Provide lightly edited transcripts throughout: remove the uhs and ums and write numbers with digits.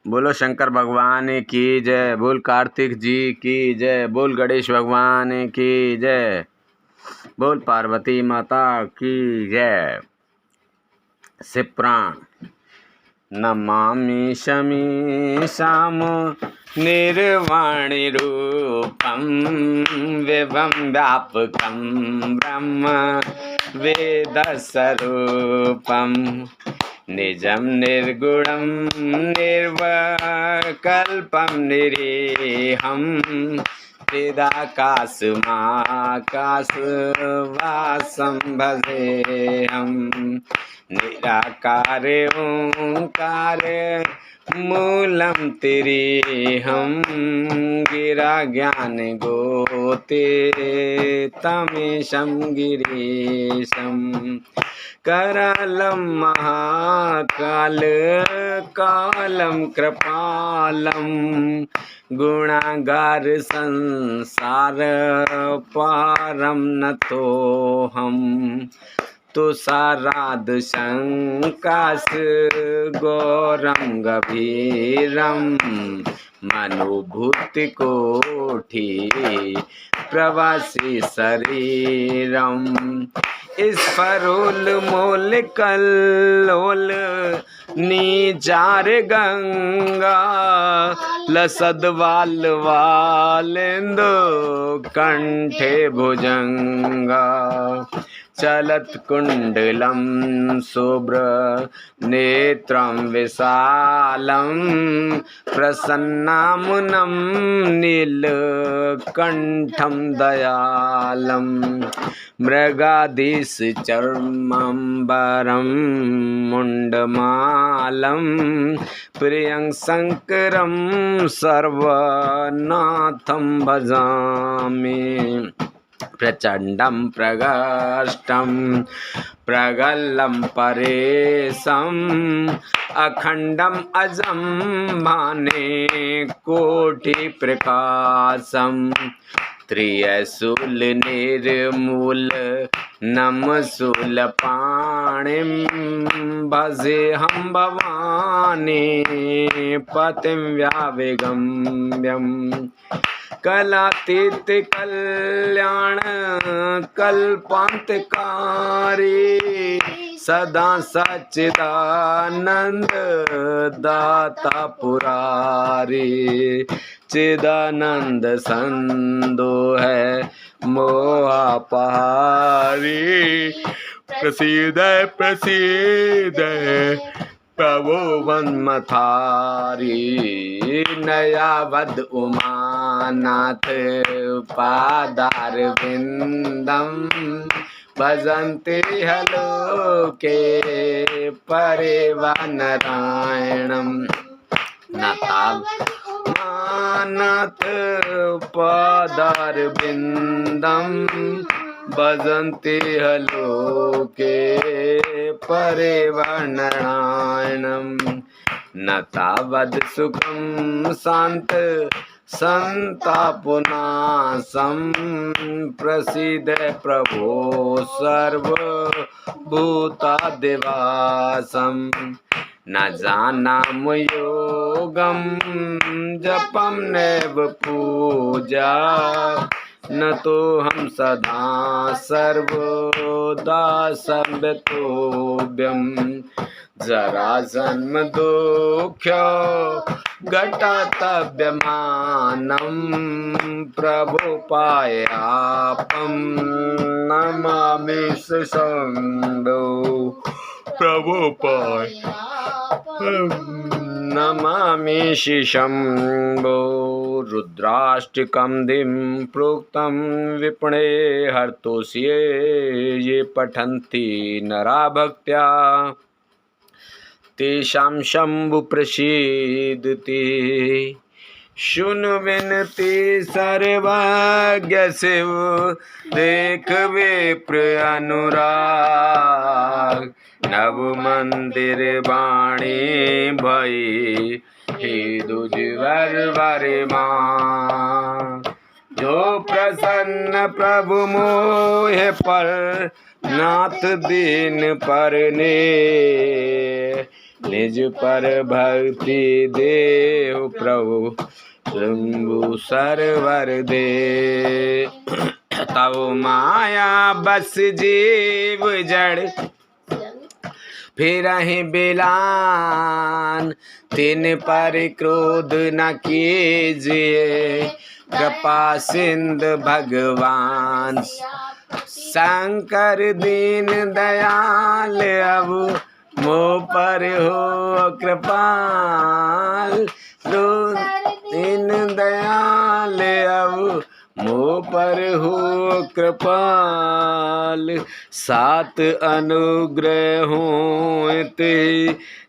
बोलो शंकर भगवान की जय। बोल कार्तिक जी की जय। बोल गणेश भगवान की जय। बोल पार्वती माता की जय। शिव पुराण। नमामि शमीशाम निर्वाणि रूपं विभं व्यापकं ब्रह्म वेदस्वरूपं निजं निर्गुणं निर्विकल्पं निरीहं चिदाकाशमाकाशवासं भजेऽहं निराकार ओंकार मूलं तिरीहं गिरा ज्ञान गोते तमीशं गिरीशं करालं महाकाल कालं कृपालं गुणागार संसार पारं नतोऽहम् तुषाराद शंकाश गौरं गभीरं मनोभूति कोटि प्रवासी शरीरम स्फरोल मोल कल्लोल नीचार गंगा लसद वाल वालेंदो कंठे भुजंगा चलत कुंडलं शुभ्र नेत्रं विशालं प्रसन्नामुनं नीलकण्ठं दयालं मृगाधीश चर्मंबरं मुण्डमालं प्रियं शङ्करं सर्वनाथं भजामि प्रचंडं प्रगष्टं प्रगल्लं परेशम् अखंडम् अजं भाने कोटि प्रकाशं त्रियशूल निर्मूल नमशूल पाणिं भजेऽहं भवानी पतिं व्याविगम्यं कलातीत कल्याण कल्पांतकारी सदा सच्चिदानंद दाता पुरारी चिदानंद संदो है मोहापहारी प्रसीद प्रसीद प्रभो वन्मथारी नयावद उमानाथ पादार विंदम भजन्ति हलोके परिवानारायणं नाथ पादार विंदम भजन्ति हलोके परिवानारायणं न तावद् सुखं शांत संतापनाशं प्रसीद प्रभो सर्वभूतादिवासं न जानामि योगं जपं नैव पूजा न तो हम सदा सर्वदा संवितोभ्यं जरा जन्म दुःख्य घटतव्यमानं प्रभु पायापं नमामि शम्भो प्रभु पायापं नमामि शम्भो रुद्राष्टकं दिं प्रोक्तं विपणे हर्तोष्ये ये पठन्ति नरा भक्त्या तेषां शंभु प्रसीदति शुनु विनति सर्वज्ञ शिव देख विप्र अनुराग नव मंदिर वाणी भई हे दुजवर वरिमा जो प्रसन्न प्रभु मोहे पर नाथ दीन पर ने निज पर भक्ति देहु प्रभु शंभु सरवर दे। तव माया बस जीव जड़ फिरहि बिलान, तिन पर क्रोध न कीजिए कृपा सिंधु भगवान। शंकर दीन दयाल अब मोह पर हो कृपाल। दीन दयाल अब मोह पर हो कृपाल। सात अनुग्रह होते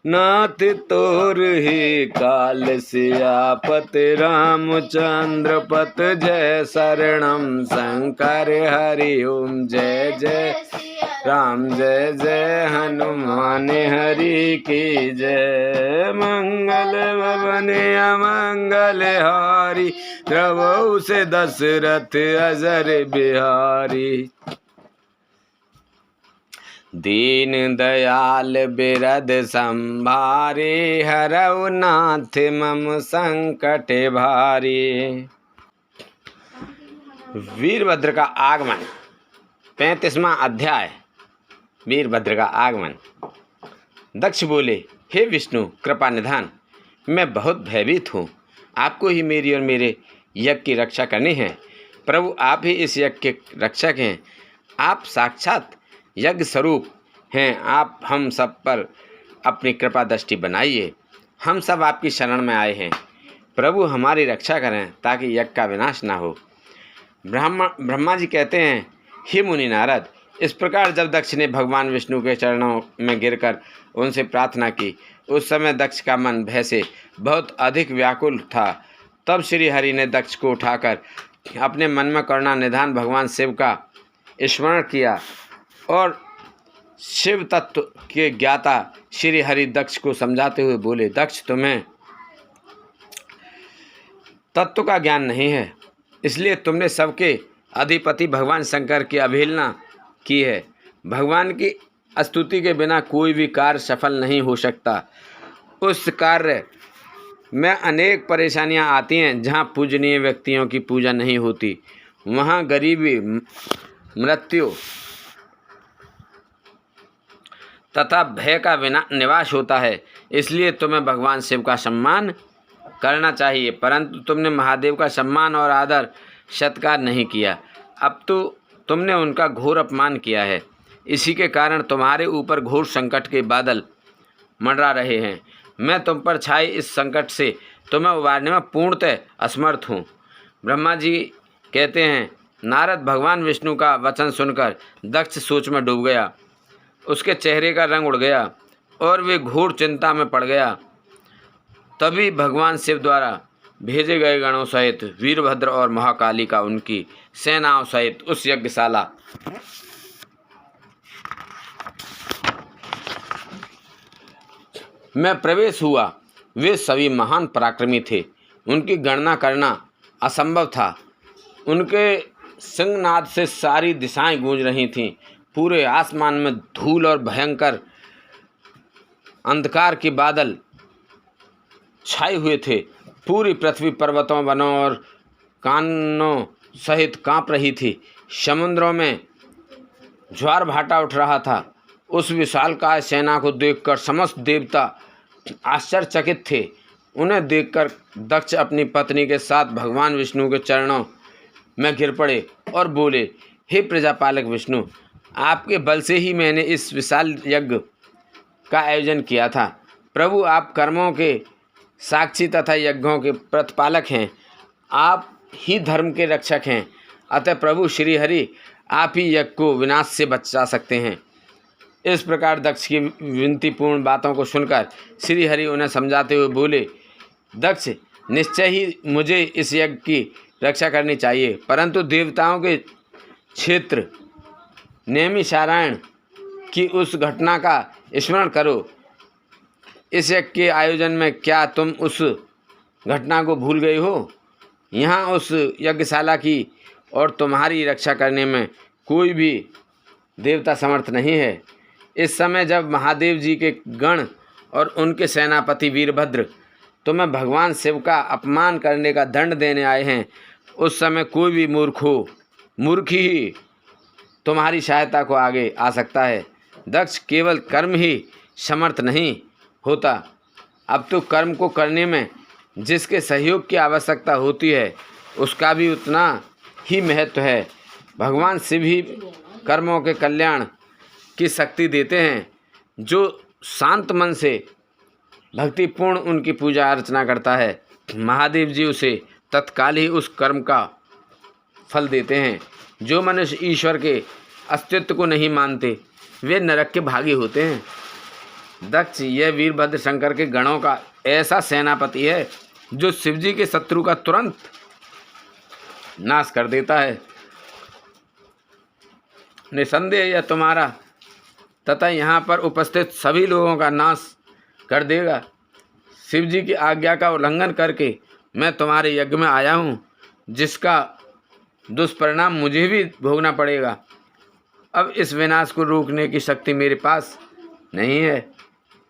नाथ तोर ही काल। सियापत रामचंद्र पत जय शरणम शंकर हरि ओम। जय जय राम जय जय हनुमान हरि की जय। मंगल भवन अमंगल हारी प्रभु से दशरथ अजर बिहारी। दीन दयाल बिरद संभारे हरऊ नाथ मम संकट भारी। वीरभद्र का आगमन 35वां अध्याय। वीरभद्र का आगमन। दक्ष बोले, हे विष्णु कृपा निधान, मैं बहुत भयभीत हूँ। आपको ही मेरी और मेरे यज्ञ की रक्षा करनी है। प्रभु आप ही इस यज्ञ के रक्षक हैं। आप साक्षात यज्ञ स्वरूप हैं। आप हम सब पर अपनी कृपा दृष्टि बनाइए। हम सब आपकी शरण में आए हैं। प्रभु हमारी रक्षा करें ताकि यज्ञ का विनाश ना हो। ब्रह्मा जी कहते हैं, हे मुनि नारद, इस प्रकार जब दक्ष ने भगवान विष्णु के चरणों में गिरकर उनसे प्रार्थना की, उस समय दक्ष का मन भय से बहुत अधिक व्याकुल था। तब श्री हरि ने दक्ष को उठाकर अपने मन में करुणा निधान भगवान शिव का स्मरण किया और शिव तत्व के ज्ञाता श्री हरि दक्ष को समझाते हुए बोले, दक्ष तुम्हें तत्व का ज्ञान नहीं है, इसलिए तुमने सबके अधिपति भगवान शंकर की अवहेलना की है। भगवान की स्तुति के बिना कोई भी कार्य सफल नहीं हो सकता। उस कार्य में अनेक परेशानियां आती हैं। जहां पूजनीय व्यक्तियों की पूजा नहीं होती, वहां गरीबी, मृत्यु तथा भय का निवास होता है। इसलिए तुम्हें भगवान शिव का सम्मान करना चाहिए, परंतु तुमने महादेव का सम्मान और आदर सत्कार नहीं किया। अब तो तुमने उनका घोर अपमान किया है। इसी के कारण तुम्हारे ऊपर घोर संकट के बादल मंडरा रहे हैं। मैं तुम पर छाए इस संकट से तुम्हें उबारने में पूर्णतः असमर्थ हूँ। ब्रह्मा जी कहते हैं, नारद भगवान विष्णु का वचन सुनकर दक्ष सोच में डूब गया। उसके चेहरे का रंग उड़ गया और वे घोर चिंता में पड़ गया। तभी भगवान शिव द्वारा भेजे गए गणों सहित वीरभद्र और महाकाली का उनकी सेनाओं सहित उस यज्ञशाला में प्रवेश हुआ। वे सभी महान पराक्रमी थे। उनकी गणना करना असंभव था। उनके सिंहनाद से सारी दिशाएं गूंज रही थीं। पूरे आसमान में धूल और भयंकर अंधकार के बादल छाए हुए थे। पूरी पृथ्वी पर्वतों, वनों और कानों सहित कांप रही थी। समुद्रों में ज्वार भाटा उठ रहा था। उस विशालकाय सेना को देखकर समस्त देवता आश्चर्यचकित थे। उन्हें देखकर दक्ष अपनी पत्नी के साथ भगवान विष्णु के चरणों में गिर पड़े और बोले, हे प्रजापालक विष्णु, आपके बल से ही मैंने इस विशाल यज्ञ का आयोजन किया था। प्रभु आप कर्मों के साक्षी तथा यज्ञों के प्रतिपालक हैं। आप ही धर्म के रक्षक हैं। अतः प्रभु श्री हरि आप ही यज्ञ को विनाश से बचा सकते हैं। इस प्रकार दक्ष की विनतीपूर्ण बातों को सुनकर श्री हरि उन्हें समझाते हुए बोले, दक्ष, निश्चय ही मुझे इस यज्ञ की रक्षा करनी चाहिए, परंतु देवताओं के क्षेत्र नैमिषारण्य की उस घटना का स्मरण करो। इस यज्ञ के आयोजन में क्या तुम उस घटना को भूल गए हो? यहाँ उस यज्ञशाला की और तुम्हारी रक्षा करने में कोई भी देवता समर्थ नहीं है। इस समय जब महादेव जी के गण और उनके सेनापति वीरभद्र तुम्हें भगवान शिव का अपमान करने का दंड देने आए हैं, उस समय कोई भी मूर्ख ही तुम्हारी सहायता को आगे आ सकता है। दक्ष केवल कर्म ही समर्थ नहीं होता, अब तो कर्म को करने में जिसके सहयोग की आवश्यकता होती है उसका भी उतना ही महत्व है। भगवान शिव ही कर्मों के कल्याण की शक्ति देते हैं। जो शांत मन से भक्तिपूर्ण उनकी पूजा अर्चना करता है, महादेव जी उसे तत्काल ही उस कर्म का फल देते हैं। जो मनुष्य ईश्वर के अस्तित्व को नहीं मानते वे नरक के भागी होते हैं। दक्ष यह वीरभद्र शंकर के गणों का ऐसा सेनापति है जो शिवजी के शत्रु का तुरंत नाश कर देता है। निसंदेह यह तुम्हारा तथा यहाँ पर उपस्थित सभी लोगों का नाश कर देगा। शिवजी की आज्ञा का उल्लंघन करके मैं तुम्हारे यज्ञ में आया हूँ, जिसका दुष्परिणाम मुझे भी भोगना पड़ेगा। अब इस विनाश को रोकने की शक्ति मेरे पास नहीं है।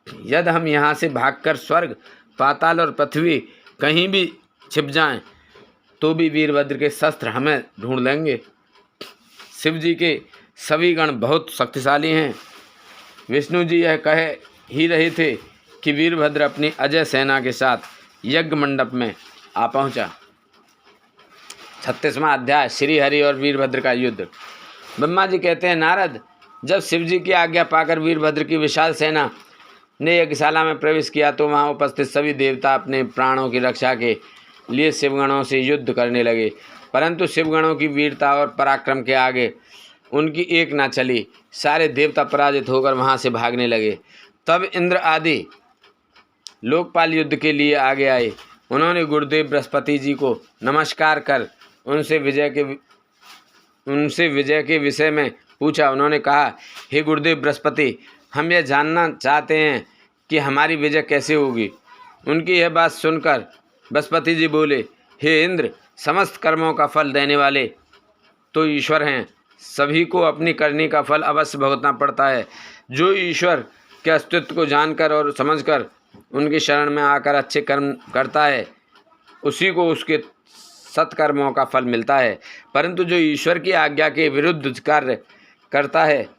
यदि हम यहाँ से भागकर स्वर्ग, पाताल और पृथ्वी कहीं भी छिप जाएं, तो भी वीरभद्र के शस्त्र हमें ढूंढ लेंगे। शिव जी के सभी गण बहुत शक्तिशाली हैं। विष्णु जी यह कह ही रहे थे कि वीरभद्र अपनी अजय सेना के साथ यज्ञ मंडप में आ पहुंचा। 36वां अध्याय श्री हरि और वीरभद्र का युद्ध। ब्रह्मा जी कहते हैं, नारद, जब शिवजी की आज्ञा पाकर वीरभद्र की विशाल सेना ने यज्ञशाला में प्रवेश किया तो वहां उपस्थित सभी देवता अपने प्राणों की रक्षा के लिए शिवगणों से युद्ध करने लगे, परंतु शिवगणों की वीरता और पराक्रम के आगे उनकी एक ना चली। सारे देवता पराजित होकर वहां से भागने लगे। तब इंद्र आदि लोकपाल युद्ध के लिए आगे आए। उन्होंने गुरुदेव बृहस्पति जी को नमस्कार कर उनसे विजय के विषय में पूछा। उन्होंने कहा, हे गुरुदेव बृहस्पति, हम यह जानना चाहते हैं कि हमारी विजय कैसे होगी। उनकी यह बात सुनकर बृहस्पति जी बोले, हे इंद्र, समस्त कर्मों का फल देने वाले तो ईश्वर हैं। सभी को अपनी करनी का फल अवश्य भुगतना पड़ता है। जो ईश्वर के अस्तित्व को जानकर और समझकर उनकी शरण में आकर अच्छे कर्म करता है, उसी को उसके सत्कर्मों का फल मिलता है। परंतु जो ईश्वर की आज्ञा के विरुद्ध कार्य करता है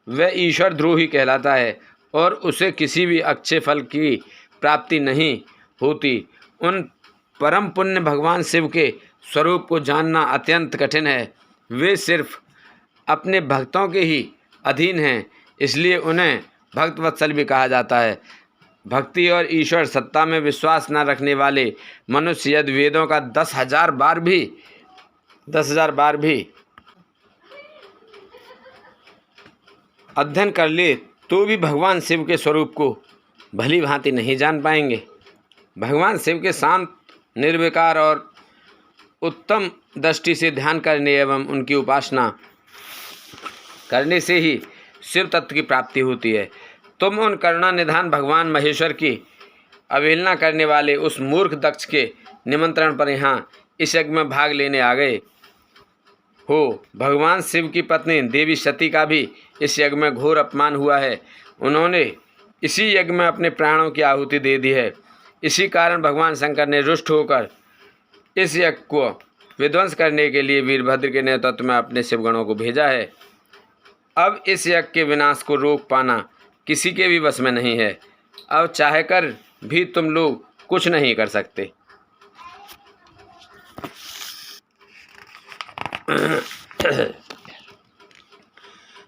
वह ईश्वर द्रोही कहलाता है और उसे किसी भी अच्छे फल की प्राप्ति नहीं होती। उन परम पुण्य भगवान शिव के स्वरूप को जानना अत्यंत कठिन है। वे सिर्फ अपने भक्तों के ही अधीन हैं, इसलिए उन्हें भक्तवत्सल भी कहा जाता है। भक्ति और ईश्वर सत्ता में विश्वास न रखने वाले मनुष्य यदि वेदों का 10,000 बार भी अध्ययन कर ले तो भी भगवान शिव के स्वरूप को भली भांति नहीं जान पाएंगे। भगवान शिव के शांत, निर्विकार और उत्तम दृष्टि से ध्यान करने एवं उनकी उपासना करने से ही शिव तत्व की प्राप्ति होती है। तुम उन करुणा निधान भगवान महेश्वर की अवहेलना करने वाले उस मूर्ख दक्ष के निमंत्रण पर यहाँ इस यज्ञ में भाग लेने आ गए हो। भगवान शिव की पत्नी देवी सती का भी इस यज्ञ में घोर अपमान हुआ है। उन्होंने इसी यज्ञ में अपने प्राणों की आहुति दे दी है। इसी कारण भगवान शंकर ने रुष्ट होकर इस यज्ञ को विध्वंस करने के लिए वीरभद्र के नेतृत्व में अपने शिवगणों को भेजा है। अब इस यज्ञ के विनाश को रोक पाना किसी के भी वश में नहीं है। अब चाहकर भी तुम लोग कुछ नहीं कर सकते।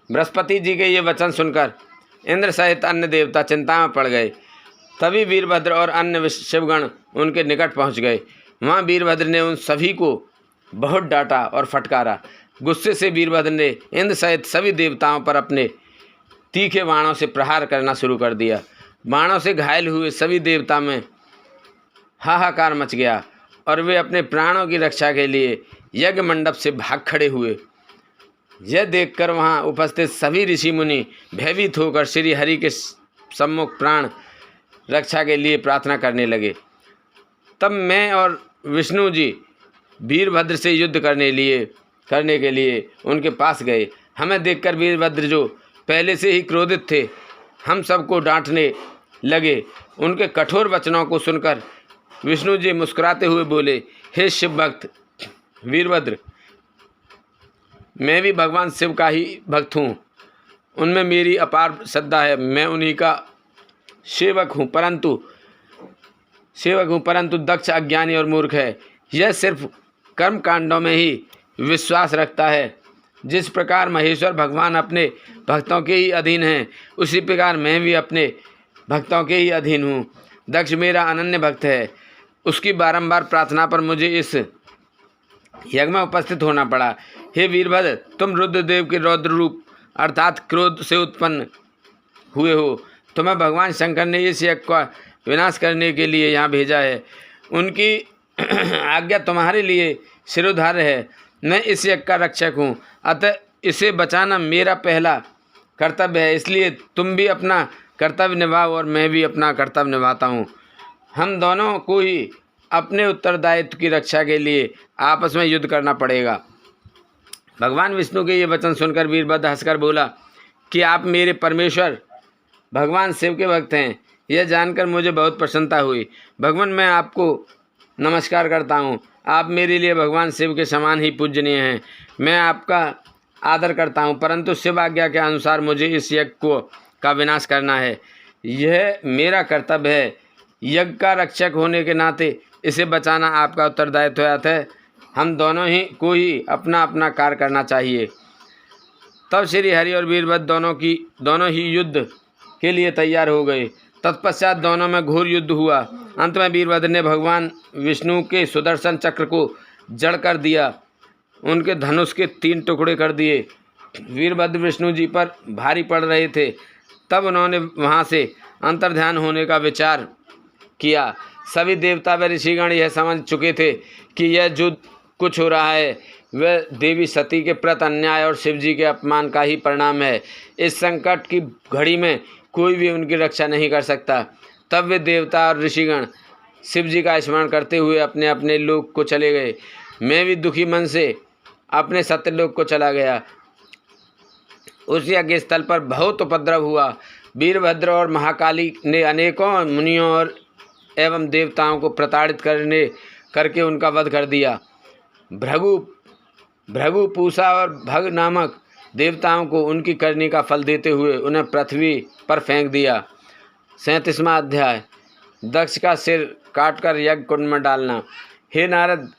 बृहस्पति जी के ये वचन सुनकर इंद्र सहित अन्य देवता चिंता में पड़ गए। तभी वीरभद्र और अन्य शिवगण उनके निकट पहुंच गए। वहाँ वीरभद्र ने उन सभी को बहुत डांटा और फटकारा। गुस्से से वीरभद्र ने इंद्र सहित सभी देवताओं पर अपने तीखे बाणों से प्रहार करना शुरू कर दिया। बाणों से घायल हुए सभी देवता में हाहाकार मच गया और वे अपने प्राणों की रक्षा के लिए यज्ञ मंडप से भाग खड़े हुए। यह देखकर वहाँ उपस्थित सभी ऋषि मुनि भयभीत होकर श्री हरि के सम्मुख प्राण रक्षा के लिए प्रार्थना करने लगे। तब मैं और विष्णु जी वीरभद्र से युद्ध करने के लिए उनके पास गए। हमें देखकर वीरभद्र, जो पहले से ही क्रोधित थे, हम सबको डांटने लगे। उनके कठोर वचनों को सुनकर विष्णु जी मुस्कुराते हुए बोले, हे शिव भक्त वीरभद्र, मैं भी भगवान शिव का ही भक्त हूँ, उनमें मेरी अपार श्रद्धा है, मैं उन्हीं का सेवक हूँ, परंतु दक्ष अज्ञानी और मूर्ख है। यह सिर्फ कर्म कांडों में ही विश्वास रखता है। जिस प्रकार महेश्वर भगवान अपने भक्तों के ही अधीन हैं, उसी प्रकार मैं भी अपने भक्तों के ही अधीन हूँ। दक्ष मेरा अनन्य भक्त है। उसकी बारंबार प्रार्थना पर मुझे इस यज्ञ में उपस्थित होना पड़ा। हे वीरभद्र, तुम रुद्रदेव के रौद्र रूप अर्थात क्रोध से उत्पन्न हुए हो। तुम्हें भगवान शंकर ने इस यज्ञ का विनाश करने के लिए यहाँ भेजा है। उनकी आज्ञा तुम्हारे लिए शिरोधार्य है। मैं इस यज्ञ का रक्षक हूँ, अतः इसे बचाना मेरा पहला कर्तव्य है। इसलिए तुम भी अपना कर्तव्य निभाओ और मैं भी अपना कर्तव्य निभाता हूँ। हम दोनों को ही अपने उत्तरदायित्व की रक्षा के लिए आपस में युद्ध करना पड़ेगा। भगवान विष्णु के ये वचन सुनकर वीरभद्र हंसकर बोला कि आप मेरे परमेश्वर भगवान शिव के भक्त हैं। यह जानकर मुझे बहुत प्रसन्नता हुई। भगवान, मैं आपको नमस्कार करता हूँ। आप मेरे लिए भगवान शिव के समान ही पूजनीय हैं। मैं आपका आदर करता हूँ, परंतु शिव आज्ञा के अनुसार मुझे इस यज्ञ का विनाश करना है। यह मेरा कर्तव्य है। यज्ञ का रक्षक होने के नाते इसे बचाना आपका उत्तरदायित्व है। अतः हम दोनों ही को ही अपना अपना कार्य करना चाहिए। तब श्री हरि और वीरभद्र दोनों ही युद्ध के लिए तैयार हो गए। तत्पश्चात दोनों में घोर युद्ध हुआ। अंत में वीरभद्र ने भगवान विष्णु के सुदर्शन चक्र को जड़ कर दिया, उनके धनुष के 3 टुकड़े कर दिए। वीरभद्र विष्णु जी पर भारी पड़ रहे थे। तब उन्होंने वहाँ से अंतर्ध्यान होने का विचार किया। सभी देवता व ऋषिगण यह समझ चुके थे कि यह जो कुछ हो रहा है वह देवी सती के प्रति अन्याय और शिवजी के अपमान का ही परिणाम है। इस संकट की घड़ी में कोई भी उनकी रक्षा नहीं कर सकता। तब वे देवता और ऋषिगण शिवजी का स्मरण करते हुए अपने अपने लोक को चले गए। मैं भी दुखी मन से अपने सत्यलोक को चला गया। उस यज्ञ स्थल पर बहुत उपद्रव हुआ। वीरभद्र और महाकाली ने अनेकों मुनियों और एवं देवताओं को प्रताड़ित करके उनका वध कर दिया। भृगु, पूषा और भग नामक देवताओं को उनकी करनी का फल देते हुए उन्हें पृथ्वी पर फेंक दिया। 37वां अध्याय, दक्ष का सिर काटकर यज्ञ कुंड में डालना। हे नारद,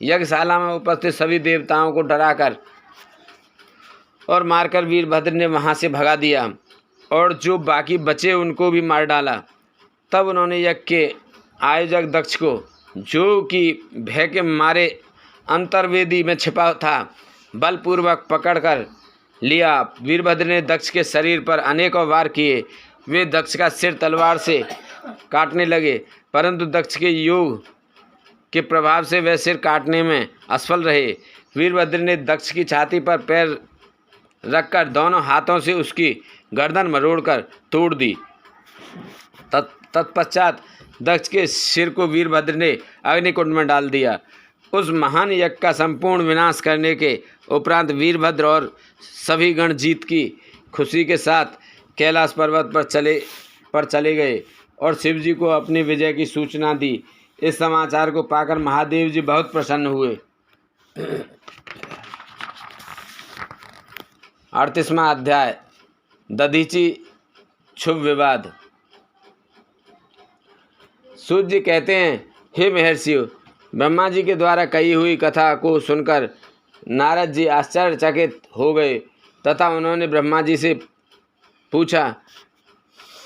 यज्ञशाला में उपस्थित सभी देवताओं को डराकर और मारकर वीरभद्र ने वहां से भगा दिया और जो बाकी बचे उनको भी मार डाला। तब उन्होंने यज्ञ के आयोजक दक्ष को, जो कि भय के मारे अंतर्वेदी में छिपा था, बलपूर्वक पकड़कर लिया। वीरभद्र ने दक्ष के शरीर पर अनेकों वार किए। वे दक्ष का सिर तलवार से काटने लगे, परंतु दक्ष के योग के प्रभाव से वह सिर काटने में असफल रहे। वीरभद्र ने दक्ष की छाती पर पैर रखकर दोनों हाथों से उसकी गर्दन मरोड़कर तोड़ दी। तत्पश्चात दक्ष के सिर को वीरभद्र ने अग्निकुंड में डाल दिया। उस महान यज्ञ का संपूर्ण विनाश करने के उपरांत वीरभद्र और सभी गण जीत की खुशी के साथ कैलाश पर्वत पर चले गए और शिवजी को अपनी विजय की सूचना दी। इस समाचार को पाकर महादेव जी बहुत प्रसन्न हुए। 38वां अध्याय, दधीचि शुभ विवाद। सूत जी कहते हैं, हे महर्षियों, ब्रह्मा जी के द्वारा कही हुई कथा को सुनकर नारद जी आश्चर्यचकित हो गए तथा उन्होंने ब्रह्मा जी से पूछा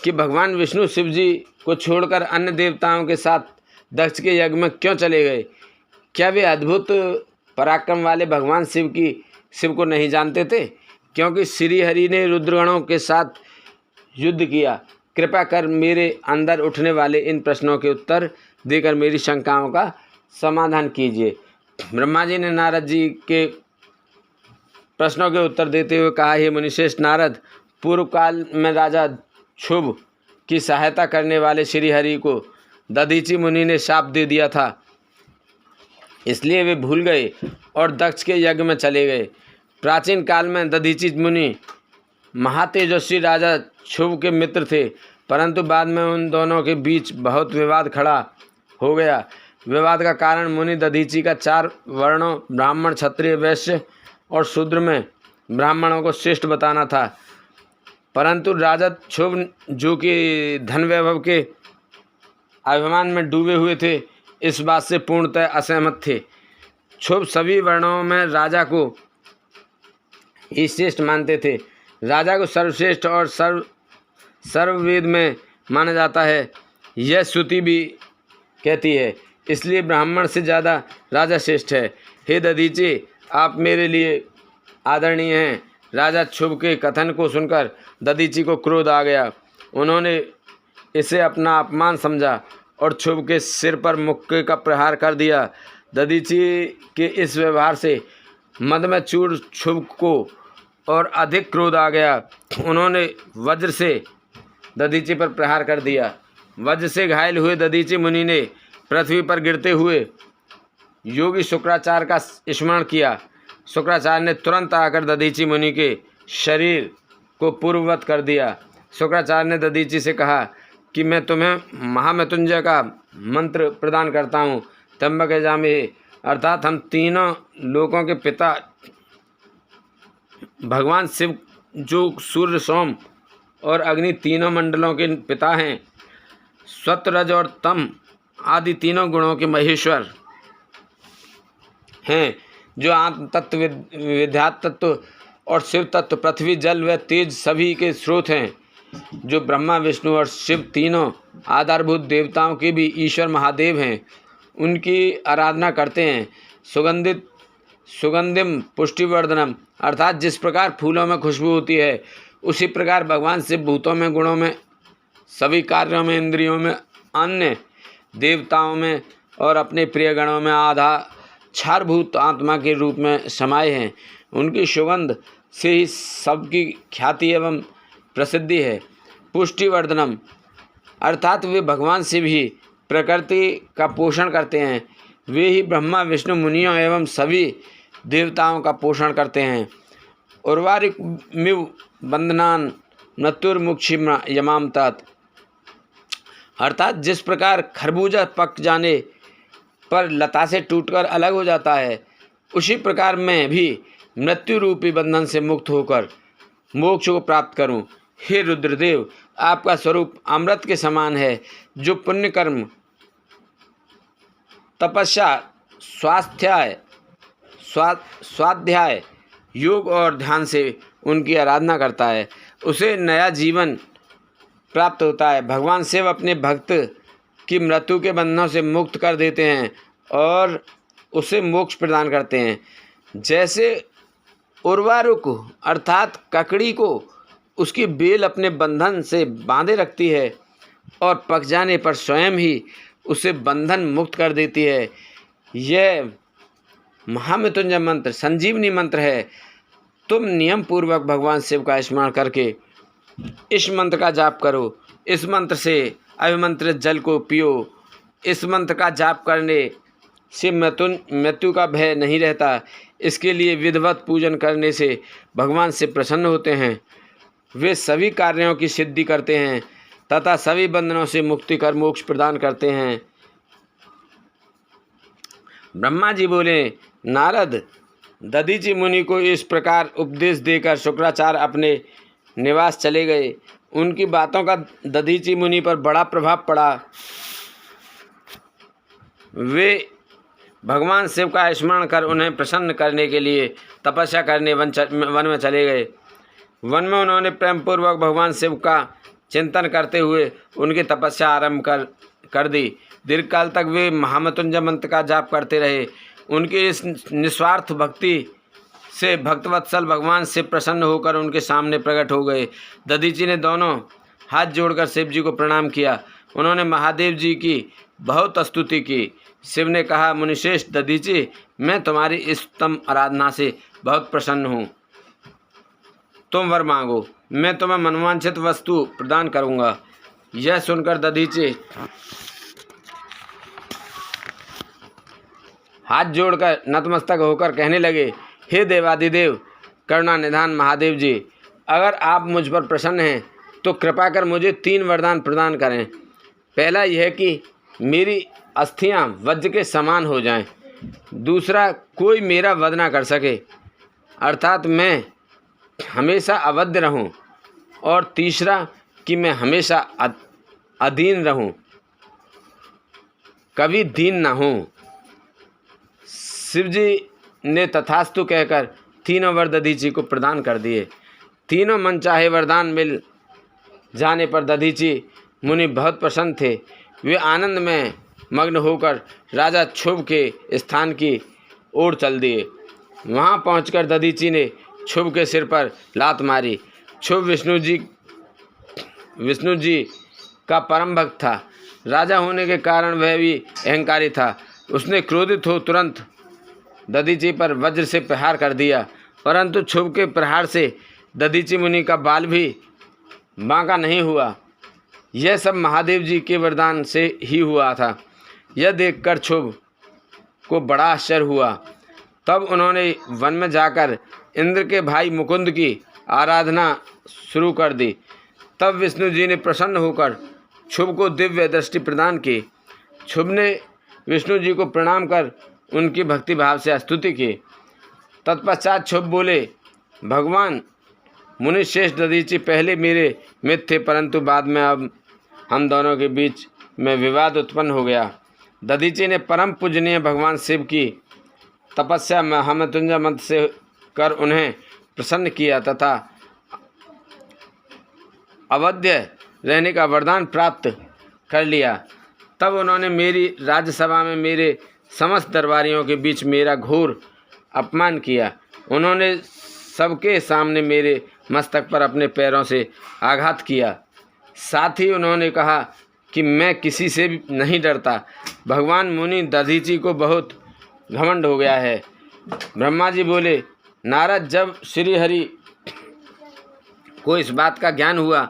कि भगवान विष्णु शिव जी को छोड़कर अन्य देवताओं के साथ दक्ष के यज्ञ में क्यों चले गए? क्या वे अद्भुत पराक्रम वाले भगवान शिव को नहीं जानते थे? क्योंकि श्री हरि ने रुद्रगणों के साथ युद्ध किया। कृपा कर मेरे अंदर उठने वाले इन प्रश्नों के उत्तर देकर मेरी शंकाओं का समाधान कीजिए। ब्रह्मा जी ने नारद जी के प्रश्नों के उत्तर देते हुए कहा, हे मुनिश्रेष्ठ नारद, पूर्व काल में राजा शुभ की सहायता करने वाले श्री हरि को दधीचि मुनि ने शाप दे दिया था, इसलिए वे भूल गए और दक्ष के यज्ञ में चले गए। प्राचीन काल में दधीचि मुनि महातेजस्वी राजा शुभ के मित्र थे। परंतु बाद में उन दोनों के बीच बहुत विवाद खड़ा हो गया। विवाद का कारण मुनि दधीचि का 4 वर्णों ब्राह्मण, क्षत्रिय, वैश्य और शूद्र में ब्राह्मणों को श्रेष्ठ बताना था। परंतु राजा क्षुब्ध, जो कि धन वैभव के अभिमान में डूबे हुए थे, इस बात से पूर्णतः असहमत थे। क्षुब्ध सभी वर्णों में राजा को ही श्रेष्ठ मानते थे। राजा को सर्वश्रेष्ठ और सर्ववेद में माना जाता है, यह श्रुति भी कहती है। इसलिए ब्राह्मण से ज़्यादा राजा श्रेष्ठ है। हे दधीचि, आप मेरे लिए आदरणीय हैं। राजा क्षुब्ध के कथन को सुनकर दधीचि को क्रोध आ गया। उन्होंने इसे अपना अपमान समझा और क्षुब्ध के सिर पर मुक्के का प्रहार कर दिया। दधीचि के इस व्यवहार से मद में चूर क्षुब्ध को और अधिक क्रोध आ गया। उन्होंने वज्र से दधीचि पर प्रहार कर दिया। वज्र से घायल हुए दधीचि मुनि ने पृथ्वी पर गिरते हुए योगी शुक्राचार्य का स्मरण किया। शुक्राचार्य ने तुरंत आकर दधीचि मुनि के शरीर को पूर्ववत कर दिया। शुक्राचार्य ने दधीचि से कहा कि मैं तुम्हें महामृत्युंजय का मंत्र प्रदान करता हूँ। त्र्यंबक यजामहे, अर्थात हम तीनों लोकों के पिता भगवान शिव, जो सूर्य, सोम और अग्नि तीनों मंडलों के पिता हैं, सत्व, रज और तम आदि तीनों गुणों के महेश्वर हैं, जो आत्म तत्व, विद्यात्म तत्व और शिव तत्व, पृथ्वी, जल व तेज सभी के स्रोत हैं, जो ब्रह्मा, विष्णु और शिव तीनों आधारभूत देवताओं के भी ईश्वर महादेव हैं, उनकी आराधना करते हैं। सुगंधिम पुष्टिवर्धनम, अर्थात जिस प्रकार फूलों में खुशबू होती है, उसी प्रकार भगवान शिव भूतों में, गुणों में, सभी कार्यों में, इंद्रियों में, अन्य देवताओं में और अपने प्रिय गणों में आधारभूत आत्मा के रूप में समाये हैं। उनकी सुगंध से ही सबकी ख्याति एवं प्रसिद्धि है। पुष्टिवर्धनम, अर्थात वे भगवान शिव ही प्रकृति का पोषण करते हैं। वे ही ब्रह्मा, विष्णु, मुनियों एवं सभी देवताओं का पोषण करते हैं। उर्वारिकमिव बंधनान मृत्युर्मुक्षि यमाम तात, अर्थात जिस प्रकार खरबूजा पक जाने पर लता से टूटकर अलग हो जाता है, उसी प्रकार मैं भी मृत्यु रूपी बंधन से मुक्त होकर मोक्ष को प्राप्त करूं। हे रुद्रदेव, आपका स्वरूप अमृत के समान है, जो पुण्य कर्म, तपस्या, स्वाध्याय, योग और ध्यान से उनकी आराधना करता है, उसे नया जीवन प्राप्त होता है। भगवान शिव अपने भक्त की मृत्यु के बंधनों से मुक्त कर देते हैं और उसे मोक्ष प्रदान करते हैं। जैसे उर्वारुक अर्थात ककड़ी को उसकी बेल अपने बंधन से बांधे रखती है और पक जाने पर स्वयं ही उसे बंधन मुक्त कर देती है, यह महामृत्युंजय मंत्र संजीवनी मंत्र है। तुम नियम पूर्वक भगवान शिव का स्मरण करके इस मंत्र का जाप करो। इस मंत्र से अभिमंत्रित जल को पियो। इस मंत्र का जाप करने से मृत्यु का भय नहीं रहता। इसके लिए विधिवत पूजन करने से भगवान शिव प्रसन्न होते हैं। वे सभी कार्यों की सिद्धि करते हैं तथा सभी बंधनों से मुक्ति कर मोक्ष प्रदान करते हैं। ब्रह्मा जी बोले, नारद, दधीचि मुनि को इस प्रकार उपदेश देकर शुक्राचार्य अपने निवास चले गए। उनकी बातों का दधीचि मुनि पर बड़ा प्रभाव पड़ा। वे भगवान शिव का स्मरण कर उन्हें प्रसन्न करने के लिए तपस्या करने वन में चले गए। वन में उन्होंने प्रेम पूर्वक भगवान शिव का चिंतन करते हुए उनकी तपस्या आरंभ कर दी। दीर्घकाल तक वे महामृत्युंजय मंत्र का जाप करते रहे। उनकी इस निस्वार्थ भक्ति से भक्तवत्सल भगवान शिव प्रसन्न होकर उनके सामने प्रकट हो गए। दधीचि ने दोनों हाथ जोड़कर शिव जी को प्रणाम किया। उन्होंने महादेव जी की बहुत स्तुति की। शिव ने कहा, मुनिश्रेष्ठ दधीचि, मैं तुम्हारी इस उत्तम आराधना से बहुत प्रसन्न हूँ। तुम वर मांगो, मैं तुम्हें मनोवांछित वस्तु प्रदान करूँगा। यह सुनकर दधीचि हाथ जोड़कर नतमस्तक होकर कहने लगे, हे देवादिदेव, करुणा निधान महादेव जी, अगर आप मुझ पर प्रसन्न हैं तो कृपा कर मुझे 3 वरदान प्रदान करें। पहला यह कि मेरी अस्थियां वज्र के समान हो जाएं। दूसरा, कोई मेरा वध ना कर सके, अर्थात मैं हमेशा अवध्य रहूं। और तीसरा कि मैं हमेशा अधीन रहूं, कभी दीन ना हूं। शिव जी ने तथास्तु कहकर 3 वर दधीची को प्रदान कर दिए। तीनों मनचाहे वरदान मिल जाने पर दधीची मुनि बहुत प्रसन्न थे। वे आनंद में मग्न होकर राजा क्षुभ के स्थान की ओर चल दिए। वहां पहुंचकर दधीची ने क्षुभ के सिर पर लात मारी। क्षुभ विष्णु जी का परम भक्त था। राजा होने के कारण वह भी अहंकारी था। उसने क्रोधित हो तुरंत दधीची पर वज्र से प्रहार कर दिया, परंतु क्षुभ के प्रहार से दधीची मुनि का बाल भी बांका नहीं हुआ। यह सब महादेव जी के वरदान से ही हुआ था। यह देखकर क्षुभ को बड़ा आश्चर्य हुआ। तब उन्होंने वन में जाकर इंद्र के भाई मुकुंद की आराधना शुरू कर दी। तब विष्णु जी ने प्रसन्न होकर क्षुभ को दिव्य दृष्टि प्रदान की। क्षुभ ने विष्णु जी को प्रणाम कर उनकी भक्ति भाव से स्तुति की। तत्पश्चात क्षुभ बोले, भगवान मुनिश्रेष्ठ दधीची पहले मेरे मित्र थे, परंतु बाद में अब हम दोनों के बीच में विवाद उत्पन्न हो गया। दधीची ने परम पूजनीय भगवान शिव की तपस्या महामृत्युंजय मंत्र से कर उन्हें प्रसन्न किया तथा अवध्य रहने का वरदान प्राप्त कर लिया। तब उन्होंने मेरी राज्यसभा में मेरे समस्त दरबारियों के बीच मेरा घोर अपमान किया। उन्होंने सबके सामने मेरे मस्तक पर अपने पैरों से आघात किया। साथ ही उन्होंने कहा कि मैं किसी से भी नहीं डरता। भगवान मुनि दधीची को बहुत घमंड हो गया है। ब्रह्मा जी बोले, नारद, जब श्री हरि को इस बात का ज्ञान हुआ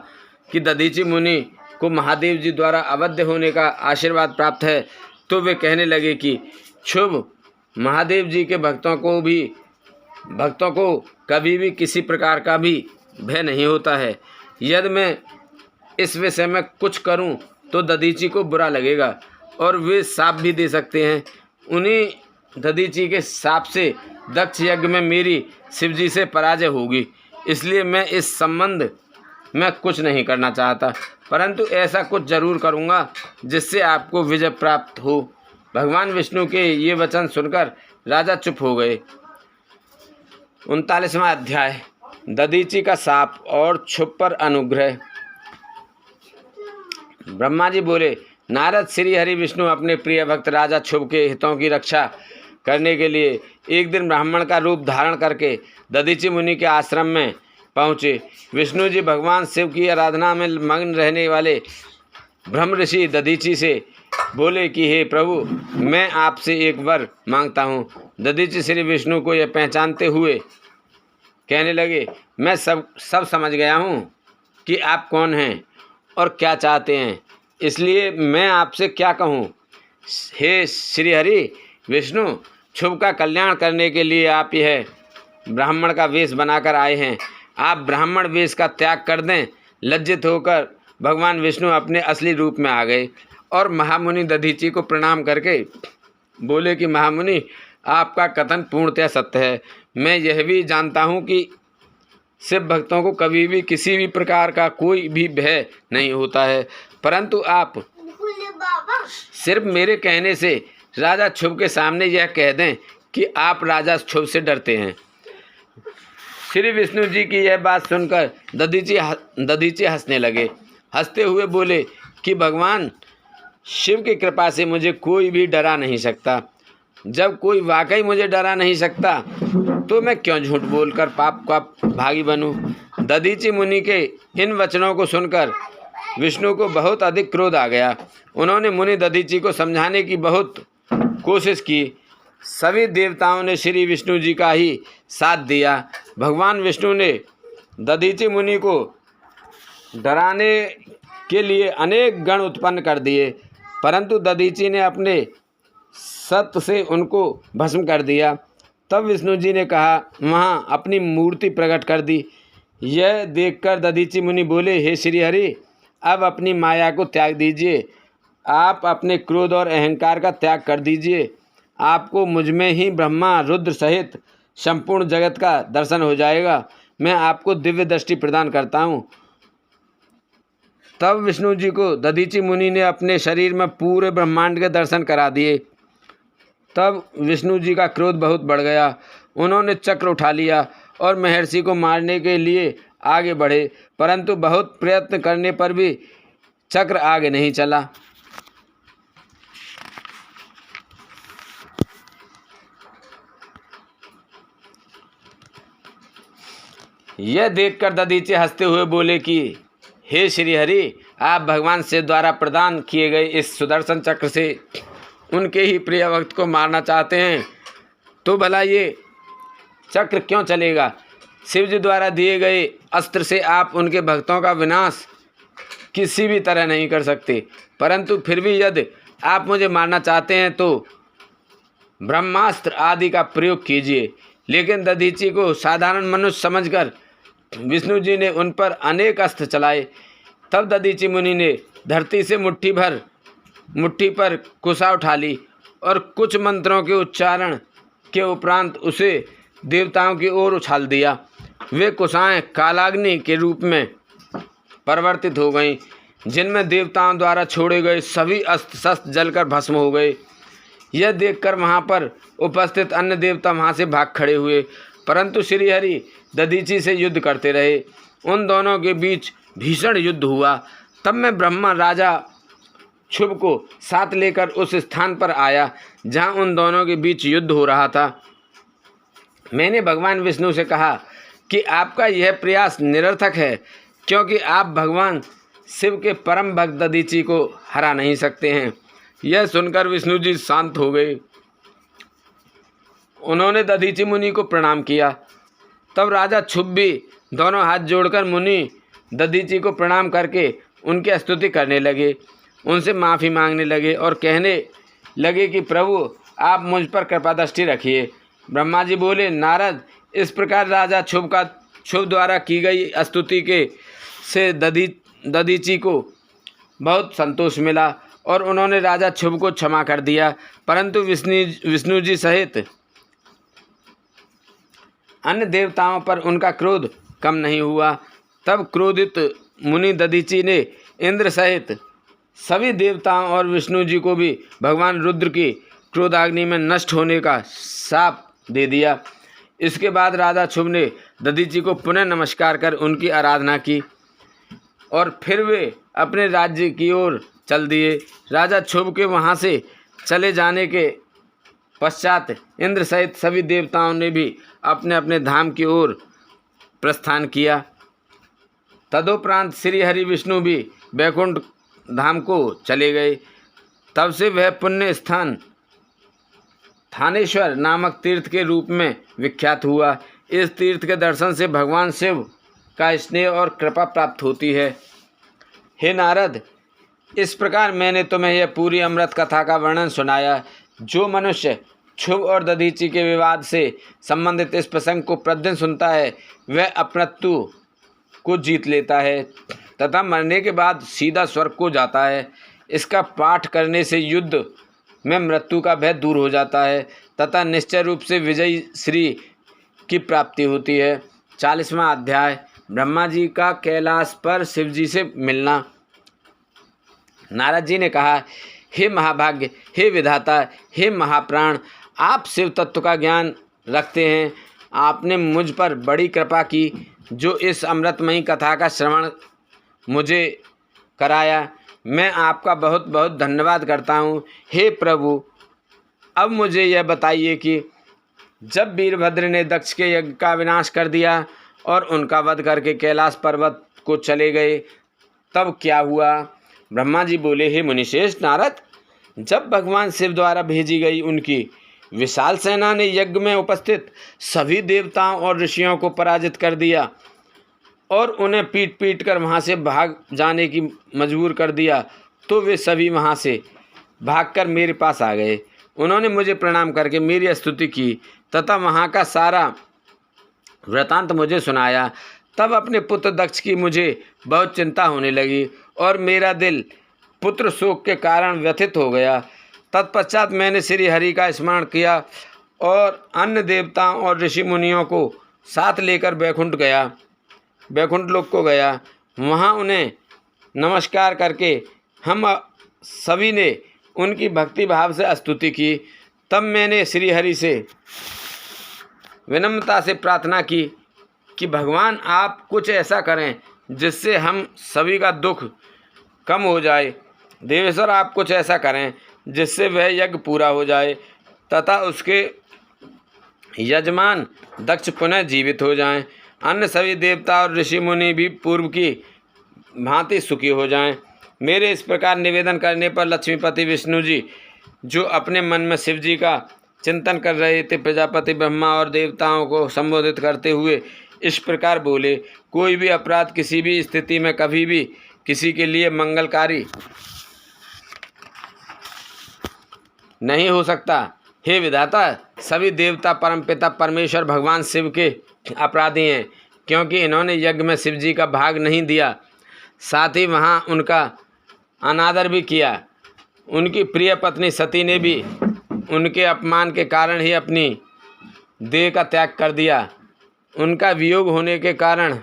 कि दधीची मुनि को महादेव जी द्वारा अवध्य होने का आशीर्वाद प्राप्त है, तो वे कहने लगे कि क्षुभ महादेव जी के भक्तों को कभी भी किसी प्रकार का भी भय नहीं होता है। यदि मैं इस विषय में कुछ करूं तो दधीची को बुरा लगेगा और वे शाप भी दे सकते हैं। उन्हीं दधीची के शाप से दक्ष यज्ञ में मेरी शिवजी से पराजय होगी। इसलिए मैं इस संबंध में कुछ नहीं करना चाहता, परंतु ऐसा कुछ जरूर करूँगा जिससे आपको विजय प्राप्त हो। भगवान विष्णु के ये वचन सुनकर राजा चुप हो गए। 39वां अध्याय, दधीची का शाप और क्षुभ पर अनुग्रह। ब्रह्मा जी बोले, नारद, श्री हरि विष्णु अपने प्रिय भक्त राजा क्षुभ के हितों की रक्षा करने के लिए एक दिन ब्राह्मण का रूप धारण करके दधीची मुनि के आश्रम में पहुँचे। विष्णु जी भगवान शिव की आराधना में मग्न रहने वाले ब्रह्म ऋषि दधीची से बोले कि हे प्रभु, मैं आपसे एक वर मांगता हूँ। दधीची श्री विष्णु को यह पहचानते हुए कहने लगे, मैं सब समझ गया हूँ कि आप कौन हैं और क्या चाहते हैं, इसलिए मैं आपसे क्या कहूँ। हे श्री हरि विष्णु, क्षुभ का कल्याण करने के लिए आप यह ब्राह्मण का वेश बनाकर आए हैं। आप ब्राह्मण वेश का त्याग कर दें। लज्जित होकर भगवान विष्णु अपने असली रूप में आ गए और महामुनि दधीची को प्रणाम करके बोले कि महामुनि, आपका कथन पूर्णतः सत्य है। मैं यह भी जानता हूँ कि शिव भक्तों को कभी भी किसी भी प्रकार का कोई भी भय नहीं होता है, परंतु आप सिर्फ मेरे कहने से राजा क्षुभ के सामने यह कह दें कि आप राजा क्षुभ से डरते हैं। श्री विष्णु जी की यह बात सुनकर दधीची हंसने लगे। हंसते हुए बोले कि भगवान शिव की कृपा से मुझे कोई भी डरा नहीं सकता। जब कोई वाकई मुझे डरा नहीं सकता तो मैं क्यों झूठ बोलकर पाप का भागी बनूं। दधीची मुनि के इन वचनों को सुनकर विष्णु को बहुत अधिक क्रोध आ गया। उन्होंने मुनि दधीची को समझाने की बहुत कोशिश की। सभी देवताओं ने श्री विष्णु जी का ही साथ दिया। भगवान विष्णु ने दधीची मुनि को डराने के लिए अनेक गण उत्पन्न कर दिए, परंतु दधीची ने अपने सत्य से उनको भस्म कर दिया। तब विष्णु जी ने कहा, वहाँ अपनी मूर्ति प्रकट कर दी यह देखकर दधीचि मुनि बोले, हे श्री हरि, अब अपनी माया को त्याग दीजिए। आप अपने क्रोध और अहंकार का त्याग कर दीजिए। आपको मुझ में ही ब्रह्मा रुद्र सहित संपूर्ण जगत का दर्शन हो जाएगा। मैं आपको दिव्य दृष्टि प्रदान करता हूँ। तब विष्णु जी को दधीचि मुनि ने अपने शरीर में पूरे ब्रह्मांड के दर्शन करा दिए। तब विष्णु जी का क्रोध बहुत बढ़ गया। उन्होंने चक्र उठा लिया और महर्षि को मारने के लिए आगे बढ़े, परंतु बहुत प्रयत्न करने पर भी चक्र आगे नहीं चला। यह देखकर दधीचि हंसते हुए बोले कि हे श्री हरि, आप भगवान शिव द्वारा प्रदान किए गए इस सुदर्शन चक्र से उनके ही प्रिय भक्त को मारना चाहते हैं, तो भला ये चक्र क्यों चलेगा? शिव जी द्वारा दिए गए अस्त्र से आप उनके भक्तों का विनाश किसी भी तरह नहीं कर सकते, परंतु फिर भी यदि आप मुझे मारना चाहते हैं तो ब्रह्मास्त्र आदि का प्रयोग कीजिए। लेकिन दधीचि को साधारण मनुष्य समझकर विष्णु जी ने उन पर अनेक अस्त्र चलाए। तब दधीचि मुनि ने धरती से मुट्ठी पर कुशा उठा ली और कुछ मंत्रों के उच्चारण के उपरांत उसे देवताओं की ओर उछाल दिया। वे कुशाएं कालाग्नि के रूप में परिवर्तित हो गईं, जिनमें देवताओं द्वारा छोड़े गए सभी अस्त्र शस्त्र जलकर भस्म हो गए। यह देखकर वहाँ पर उपस्थित अन्य देवता वहाँ से भाग खड़े हुए, परंतु श्रीहरि दधीचि से युद्ध करते रहे। उन दोनों के बीच भीषण युद्ध हुआ। तब मैं ब्रह्मा राजा शुभ को साथ लेकर उस स्थान पर आया जहाँ उन दोनों के बीच युद्ध हो रहा था। मैंने भगवान विष्णु से कहा कि आपका यह प्रयास निरर्थक है, क्योंकि आप भगवान शिव के परम भक्त दधीचि को हरा नहीं सकते हैं। यह सुनकर विष्णु जी शांत हो गए। उन्होंने दधीचि मुनि को प्रणाम किया। तब राजा शुभ भी दोनों हाथ जोड़कर मुनि दधीचि को प्रणाम करके उनकी स्तुति करने लगे, उनसे माफ़ी मांगने लगे और कहने लगे कि प्रभु, आप मुझ पर कृपा दृष्टि रखिए। ब्रह्मा जी बोले, नारद, इस प्रकार राजा शुभ द्वारा की गई स्तुति के से दधीचि को बहुत संतोष मिला और उन्होंने राजा शुभ को क्षमा कर दिया, परंतु विष्णु जी सहित अन्य देवताओं पर उनका क्रोध कम नहीं हुआ। तब क्रोधित मुनि दधीचि ने इंद्र सहित सभी देवताओं और विष्णु जी को भी भगवान रुद्र की क्रोधाग्नि में नष्ट होने का शाप दे दिया। इसके बाद राजा शुभ ने दधीचि को पुनः नमस्कार कर उनकी आराधना की और फिर वे अपने राज्य की ओर चल दिए। राजा शुभ के वहाँ से चले जाने के पश्चात इंद्र सहित सभी देवताओं ने भी अपने अपने धाम की ओर प्रस्थान किया। तदुपरांत श्री हरि विष्णु भी वैकुंठ धाम को चले गए। तब से वह पुण्य स्थान थानेश्वर नामक तीर्थ के रूप में विख्यात हुआ। इस तीर्थ के दर्शन से भगवान शिव का स्नेह और कृपा प्राप्त होती है। हे नारद, इस प्रकार मैंने तुम्हें यह पूरी अमृत कथा का वर्णन सुनाया। जो मनुष्य शुभ और दधीचि के विवाद से संबंधित इस प्रसंग को प्रतिदिन सुनता है, वह अपमृत्यु को जीत लेता है तथा मरने के बाद सीधा स्वर्ग को जाता है। इसका पाठ करने से युद्ध में मृत्यु का भय दूर हो जाता है तथा निश्चय रूप से विजयी श्री की प्राप्ति होती है। 40वां अध्याय, ब्रह्मा जी का कैलाश पर शिव जी से मिलना। नारद जी ने कहा, हे महाभाग्य, हे विधाता, हे महाप्राण, आप शिव तत्व का ज्ञान रखते हैं। आपने मुझ पर बड़ी कृपा की जो इस अमृतमयी कथा का श्रवण मुझे कराया। मैं आपका बहुत बहुत धन्यवाद करता हूँ। हे प्रभु, अब मुझे यह बताइए कि जब वीरभद्र ने दक्ष के यज्ञ का विनाश कर दिया और उनका वध करके कैलाश पर्वत को चले गए, तब क्या हुआ? ब्रह्मा जी बोले, हे मुनिश्रेष्ठ नारद, जब भगवान शिव द्वारा भेजी गई उनकी विशाल सेना ने यज्ञ में उपस्थित सभी देवताओं और ऋषियों को पराजित कर दिया और उन्हें पीट पीट कर वहाँ से भाग जाने की मजबूर कर दिया, तो वे सभी वहाँ से भागकर मेरे पास आ गए। उन्होंने मुझे प्रणाम करके मेरी स्तुति की तथा वहाँ का सारा वृतांत मुझे सुनाया। तब अपने पुत्र दक्ष की मुझे बहुत चिंता होने लगी और मेरा दिल पुत्र शोक के कारण व्यथित हो गया। तत्पश्चात मैंने श्री हरि का स्मरण किया और अन्य देवताओं और ऋषि मुनियों को साथ लेकर बैकुंठ लोक को गया। वहाँ उन्हें नमस्कार करके हम सभी ने उनकी भक्ति भाव से स्तुति की। तब मैंने श्री हरि से विनम्रता से प्रार्थना की कि भगवान आप कुछ ऐसा करें जिससे हम सभी का दुख कम हो जाए। देवेश्वर आप कुछ ऐसा करें जिससे वह यज्ञ पूरा हो जाए तथा उसके यजमान दक्ष पुनः जीवित हो जाएं। अन्य सभी देवता और ऋषि मुनि भी पूर्व की भांति सुखी हो जाएं। मेरे इस प्रकार निवेदन करने पर लक्ष्मीपति विष्णु जी, जो अपने मन में शिव जी का चिंतन कर रहे थे, प्रजापति ब्रह्मा और देवताओं को संबोधित करते हुए इस प्रकार बोले, कोई भी अपराध किसी भी स्थिति में कभी भी किसी के लिए मंगलकारी नहीं हो सकता। हे विधाता, सभी देवता परमपिता परमेश्वर भगवान शिव के अपराधी हैं, क्योंकि इन्होंने यज्ञ में शिव जी का भाग नहीं दिया, साथ ही वहाँ उनका अनादर भी किया। उनकी प्रिय पत्नी सती ने भी उनके अपमान के कारण ही अपनी देह का त्याग कर दिया। उनका वियोग होने के कारण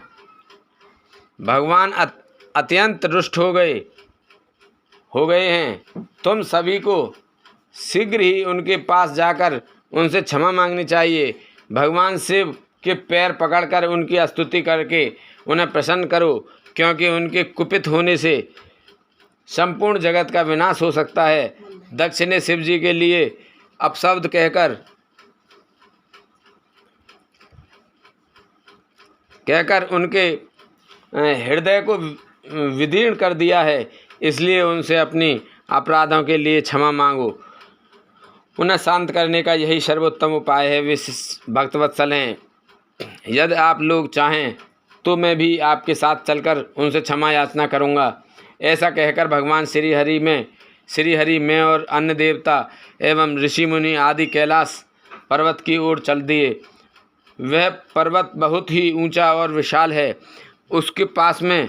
भगवान अत्यंत रुष्ट हो गए हैं। तुम सभी को शीघ्र ही उनके पास जाकर उनसे क्षमा मांगनी चाहिए। भगवान शिव के पैर पकड़कर उनकी स्तुति करके उन्हें प्रसन्न करो, क्योंकि उनके कुपित होने से संपूर्ण जगत का विनाश हो सकता है। दक्ष ने शिव जी के लिए अपशब्द कहकर उनके हृदय को विदीर्ण कर दिया है, इसलिए उनसे अपनी अपराधों के लिए क्षमा मांगो। उन्हें शांत करने का यही सर्वोत्तम उपाय है। वे भक्तवत्सल हैं। यदि आप लोग चाहें तो मैं भी आपके साथ चलकर उनसे क्षमा याचना करूँगा। ऐसा कहकर भगवान श्री हरि में और अन्य देवता एवं ऋषि मुनि आदि कैलाश पर्वत की ओर चल दिए। वह पर्वत बहुत ही ऊंचा और विशाल है। उसके पास में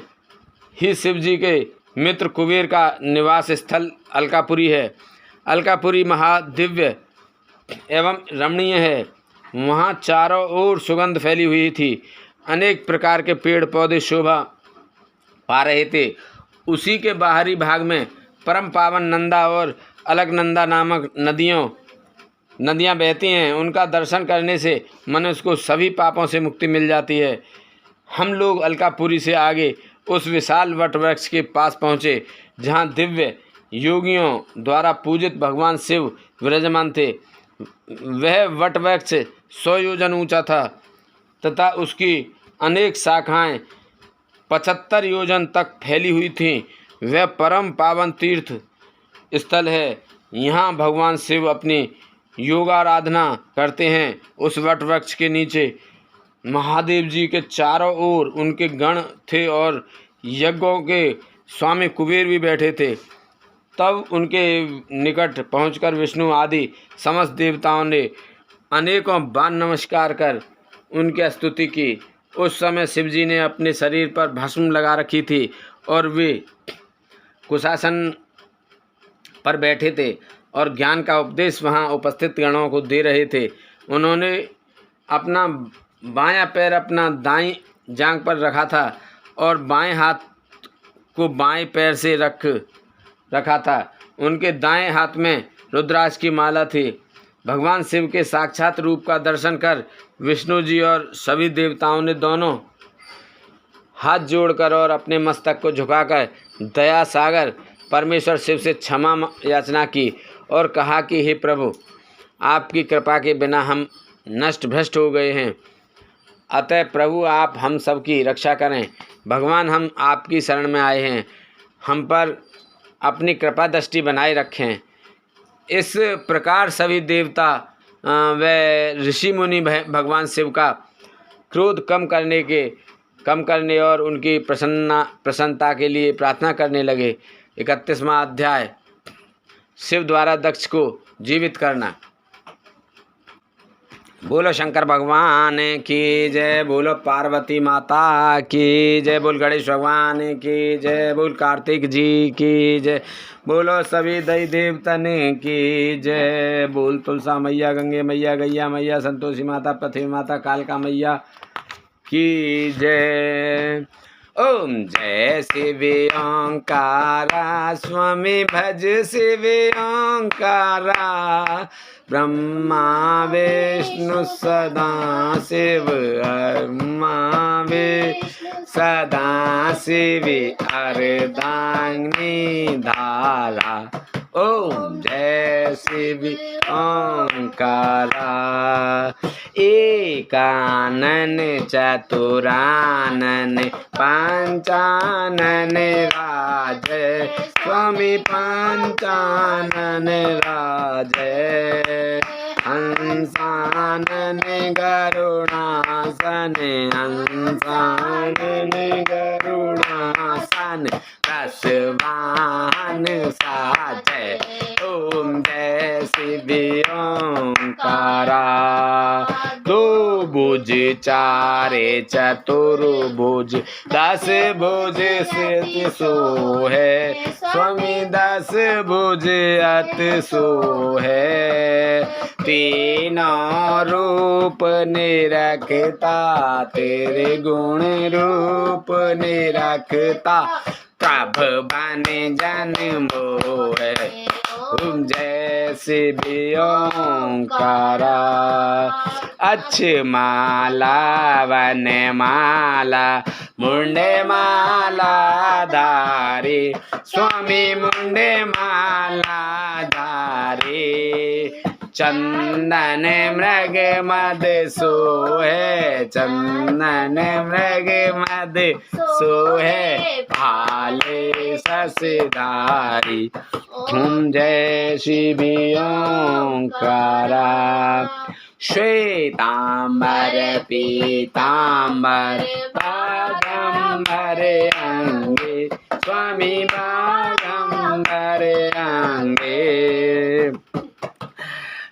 ही शिव जी के मित्र कुबेर का निवास स्थल अलकापुरी है। अलकापुरी महादिव्य एवं रमणीय है। वहाँ चारों ओर सुगंध फैली हुई थी। अनेक प्रकार के पेड़ पौधे शोभा पा रहे थे। उसी के बाहरी भाग में परम पावन नंदा और अलकनंदा नामक नदियाँ बहती हैं। उनका दर्शन करने से मनुष्य को सभी पापों से मुक्ति मिल जाती है। हम लोग अलकापुरी से आगे उस विशाल वट वृक्ष के पास पहुँचे, जहाँ दिव्य योगियों द्वारा पूजित भगवान शिव विराजमान थे। वह वट वृक्ष 100 योजन ऊंचा था तथा उसकी अनेक शाखाएं 75 योजन तक फैली हुई थीं। वह परम पावन तीर्थ स्थल है। यहाँ भगवान शिव अपनी योगाराधना करते हैं। उस वट वृक्ष के नीचे महादेव जी के चारों ओर उनके गण थे और यज्ञों के स्वामी कुबेर भी बैठे थे। तब उनके निकट पहुंचकर विष्णु आदि समस्त देवताओं ने अनेकों बार नमस्कार कर उनकी स्तुति की। उस समय शिव जी ने अपने शरीर पर भस्म लगा रखी थी और वे कुशासन पर बैठे थे और ज्ञान का उपदेश वहां उपस्थित गणों को दे रहे थे। उन्होंने अपना बायां पैर अपना दाईं जांघ पर रखा था और बाएं हाथ को बाएं पैर से रखा था। उनके दाएं हाथ में रुद्राक्ष की माला थी। भगवान शिव के साक्षात रूप का दर्शन कर विष्णु जी और सभी देवताओं ने दोनों हाथ जोड़कर और अपने मस्तक को झुकाकर दया सागर परमेश्वर शिव से क्षमा याचना की और कहा कि हे प्रभु, आपकी कृपा के बिना हम नष्ट भ्रष्ट हो गए हैं। अतः प्रभु आप हम सब की रक्षा करें। भगवान हम आपकी शरण में आए हैं, हम पर अपनी कृपा दृष्टि बनाए रखें। इस प्रकार सभी देवता व ऋषि मुनि भगवान शिव का क्रोध कम करने और उनकी प्रसन्नता के लिए प्रार्थना करने लगे। 31वां अध्याय, शिव द्वारा दक्ष को जीवित करना। बोलो शंकर भगवान की जय, बोलो पार्वती माता की जय, बोल गणेश भगवान की जय, बोल कार्तिक जी की जय, बोलो सभी दई देवतन की जय, बोल तुलसा मैया, गंगे मैया, गैया मैया, संतोषी माता, पृथ्वी माता, कालका मैया की जय। ओम जय शिव ओंकारा, स्वामी भज शिव ओंकारा, ब्रह्मा विष्णु सदा शिव, ब्रह्मा विष्णु सदा शिव, अर्धांगिनी धारा। ओम जय शिव ओंकारा, एकानन चतुरानन पंचानन राजय, स्वामी पंचानन राजय, हंसानन गरुणासन, हंसानन गरुणासन, रसवाहन साजय। ओम जय शिव ओंकारा, दो भुज चारे चतुर्भुज, 10 भुज सिर सोहे, स्वामी 10 भुज अत सोहे, तीनों रूप निरखता, तेरे गुण रूप निरखता, प्रभु बने जन मोहे। ओम जय शिव ओंकारा, अच्छ माला वन माला, मुंडे माला धारी, स्वामी मुंडे माला धारी, चंदन मृग मद सोहे, चंदन मृग मद सोहे, भाले ससधारी। ओम जय शिव ओंकारा, श्वेतांबर पीतांबर बागंबर अंगे, स्वामी बागंबर अंगे,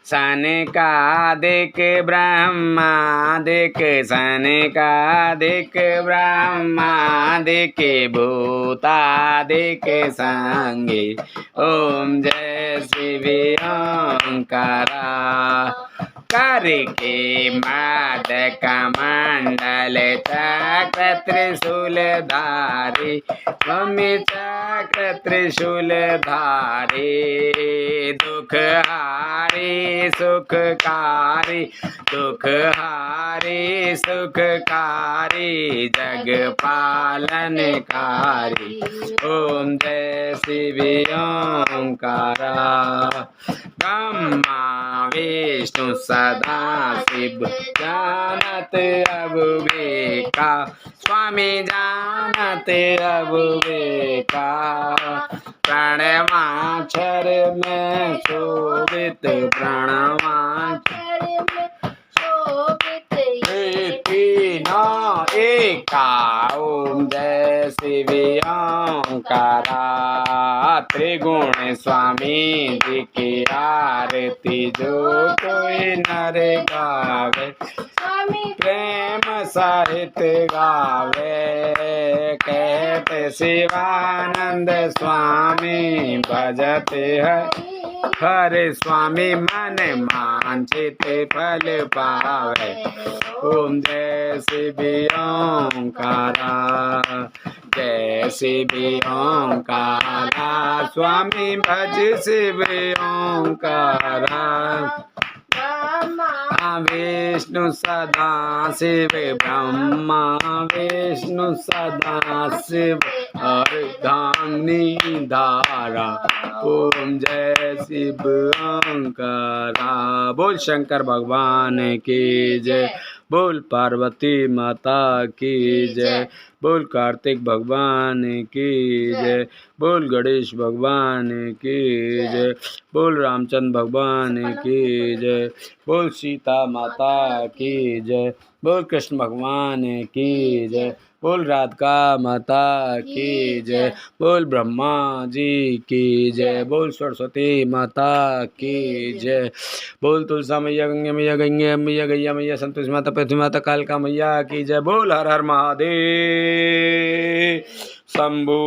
सनकादिक ब्रह्मादिक, सनकादिक ब्रह्मादिक, भूतादिक संगे। ओम जय शिव ओंकारा, करके मादक मंडल चक्र त्रिशूल धारी, स्वामी चक्र त्रिशूल धारी, दुख हारी सुखकारी, दुख हारी सुखकारी, जग पालनकारी। ओम जय शिव ओंकारा, ब्रह्मा विष्णु सदा शिव, जानत अब विवेका, स्वामी जानत अब विवेका, प्रणवाक्षर में शोभित, प्रणवाक्षर में शोभित, तीनों एका। ओम जय शिव ओंकारा, त्रिगुण स्वामी जी की आरती जो कोई नर गावे, स्वामी प्रेम सहित गावे, कहते शिवानंद स्वामी भजते है, हरे स्वामी मन मांझित फल पावे। ओम जय शिव ओंकारा, जय शिव ओंकारा, स्वामी भज शिव ओंकारा, ब्रह्मा विष्णु सदा शिव, ब्रह्मा विष्णु सदा शिव, अर्धांगिनी धारा। ओम जय शिव ओंकारा, बोल शंकर भगवान की जय, बोल पार्वती माता की जय, बोल कार्तिक भगवान की जय, बोल गणेश भगवान की जय, बोल रामचंद्र भगवान की जय, बोल सीता माता की जय, बोल कृष्ण भगवान की जय, बोल राधिका माता की जय, बोल ब्रह्मा जी की जय, बोल सरस्वती माता की जय, बोल तुलसा मैया, गंगा मैया, गंगा मैया, गैया मैया, संतोषी माता, पृथ्वी माता, कालिका मैया की जय, बोल हर हर महादेव शंभू।